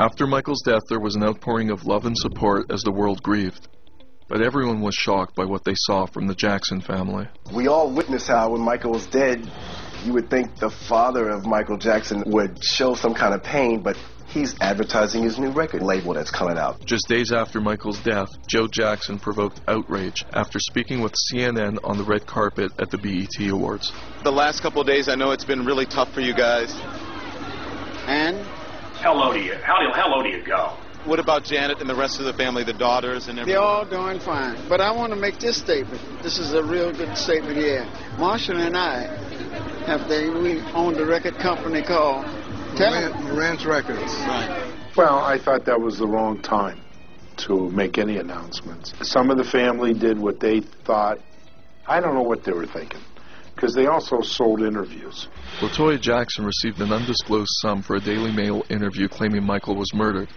After Michael's death, there was an outpouring of love and support as the world grieved. But everyone was shocked by what they saw from the Jackson family. We all witnessed how when Michael was dead, you would think the father of Michael Jackson would show some kind of pain, but he's advertising his new record label that's coming out. Just days after Michael's death, Joe Jackson provoked outrage after speaking with CNN on the red carpet at the BET Awards. The last couple of days, I know it's been really tough for you guys. And? How low do you go? What about Janet and the rest of the family, the daughters and everything? They're all doing fine. But I want to make this statement. This is a real good statement here. Marshall and I we owned a record company called Moran's Records. Right. Well, I thought that was the wrong time to make any announcements. Some of the family did what they thought. I don't know what they were thinking, because they also sold interviews. LaToya Jackson received an undisclosed sum for a Daily Mail interview claiming Michael was murdered.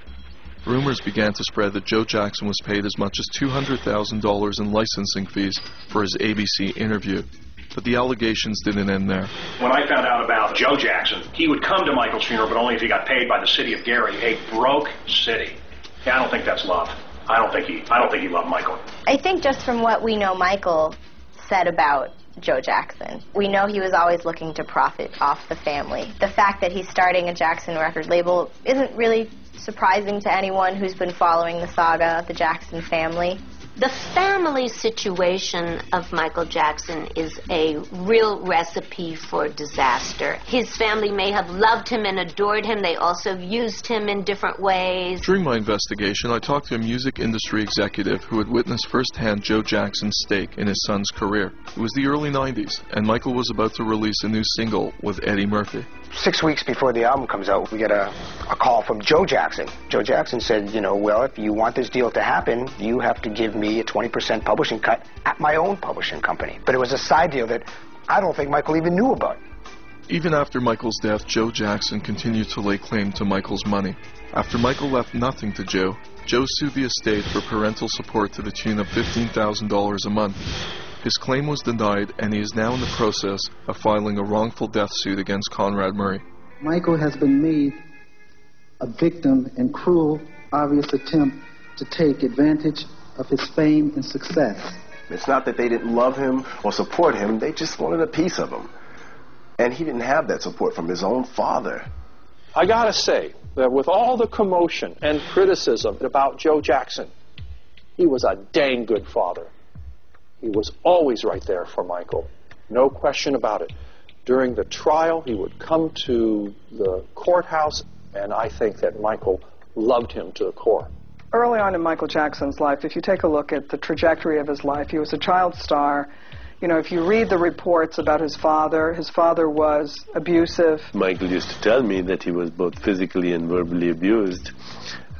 Rumors began to spread that Joe Jackson was paid as much as $200,000 in licensing fees for his ABC interview. But the allegations didn't end there. When I found out about Joe Jackson, he would come to Michael's funeral, but only if he got paid by the city of Gary, a broke city. Yeah, I don't think that's love. I don't think he loved Michael. I think just from what we know Michael said about Joe Jackson, we know he was always looking to profit off the family. The fact that he's starting a Jackson record label isn't really surprising to anyone who's been following the saga of the Jackson family. The family situation of Michael Jackson is a real recipe for disaster. His family may have loved him and adored him. They also used him in different ways. During my investigation, I talked to a music industry executive who had witnessed firsthand Joe Jackson's stake in his son's career. It was the early 90s, and Michael was about to release a new single with Eddie Murphy. 6 weeks before the album comes out, we get a call from Joe Jackson. Joe Jackson said, well, if you want this deal to happen, you have to give me a 20% publishing cut at my own publishing company. But it was a side deal that I don't think Michael even knew about. Even after Michael's death, Joe Jackson continued to lay claim to Michael's money. After Michael left nothing to Joe, Joe sued the estate for parental support to the tune of $15,000 a month. His claim was denied, and he is now in the process of filing a wrongful death suit against Conrad Murray. Michael has been made a victim in cruel, obvious attempt to take advantage of his fame and success. It's not that they didn't love him or support him, they just wanted a piece of him. And he didn't have that support from his own father. I gotta say that with all the commotion and criticism about Joe Jackson, he was a dang good father. He was always right there for Michael, no question about it. During the trial, he would come to the courthouse, and I think that Michael loved him to the core. Early on in Michael Jackson's life, if you take a look at the trajectory of his life, he was a child star. If you read the reports about his father was abusive. Michael used to tell me that he was both physically and verbally abused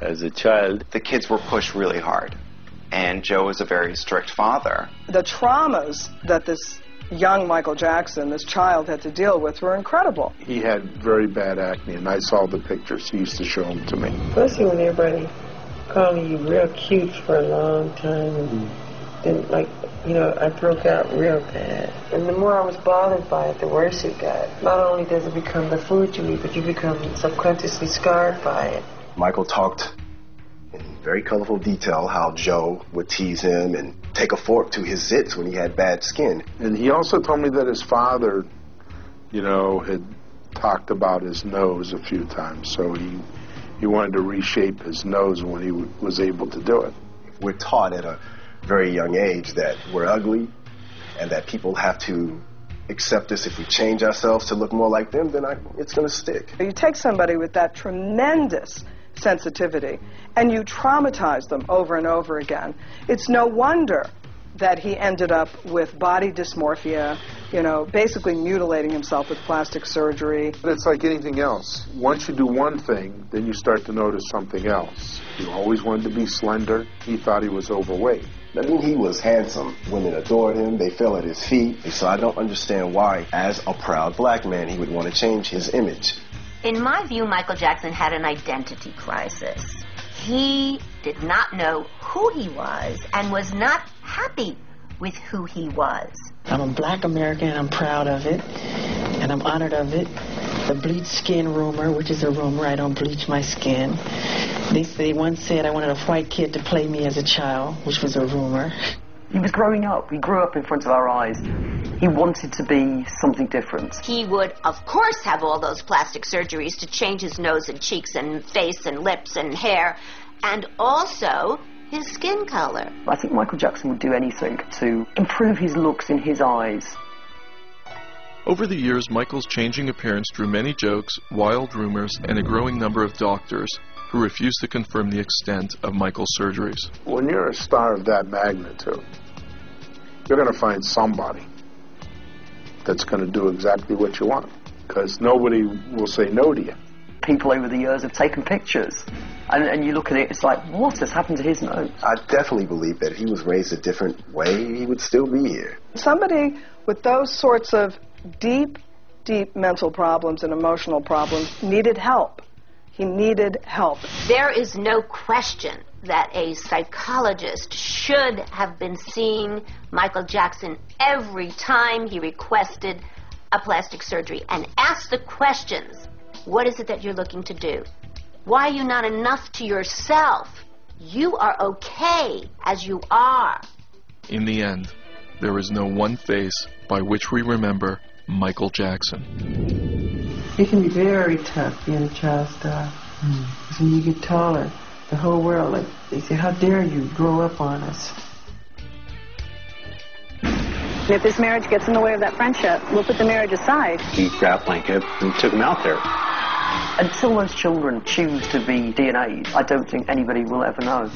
as a child. The kids were pushed really hard, and Joe was a very strict father. The traumas that this young Michael Jackson, this child, had to deal with were incredible. He had very bad acne, and I saw the pictures. He used to show them to me. Especially when everybody calling you real cute for a long time, and then, I broke out real bad. And the more I was bothered by it, the worse it got. Not only does it become the food you eat, but you become subconsciously scarred by it. Michael talked in very colorful detail how Joe would tease him and take a fork to his zits when he had bad skin. And he also told me that his father, had talked about his nose a few times, so he wanted to reshape his nose when he was able to do it. We're taught at a very young age that we're ugly and that people have to accept us. If we change ourselves to look more like them, then it's going to stick. You take somebody with that tremendous sensitivity and you traumatize them over and over again. It's no wonder that he ended up with body dysmorphia, basically mutilating himself with plastic surgery. But it's like anything else. Once you do one thing, then you start to notice something else. He always wanted to be slender. He thought he was overweight. He was handsome. Women adored him. They fell at his feet. So I don't understand why, as a proud black man, he would want to change his image. In my view, Michael Jackson had an identity crisis. He did not know who he was and was not happy with who he was. I'm a black American, and I'm proud of it, and I'm honored of it. The bleach skin rumor, which is a rumor. I don't bleach my skin. They once said I wanted a white kid to play me as a child, which was a rumor. He was growing up. He grew up in front of our eyes. He wanted to be something different. He would, of course, have all those plastic surgeries to change his nose and cheeks and face and lips and hair, and also his skin color. I think Michael Jackson would do anything to improve his looks in his eyes. Over the years, Michael's changing appearance drew many jokes, wild rumors, and a growing number of doctors who refused to confirm the extent of Michael's surgeries. When you're a star of that magnitude, you're going to find somebody that's going to do exactly what you want, because nobody will say no to you. People over the years have taken pictures, and you look at it, it's like, what has happened to his nose? I definitely believe that if he was raised a different way, he would still be here. Somebody with those sorts of deep mental problems and emotional problems needed help. He needed help. There is no question that a psychologist should have been seeing Michael Jackson every time he requested a plastic surgery and asked the questions. What is it that you're looking to do? Why are you not enough to yourself? You are okay as you are. In the end, there is no one face by which we remember Michael Jackson. It can be very tough being a child star. Because when you get taller, the whole world, like, they say, how dare you grow up on us? If this marriage gets in the way of that friendship, we'll put the marriage aside. He grabbed Blanket and took him out there. Until those children choose to be DNAs, I don't think anybody will ever know.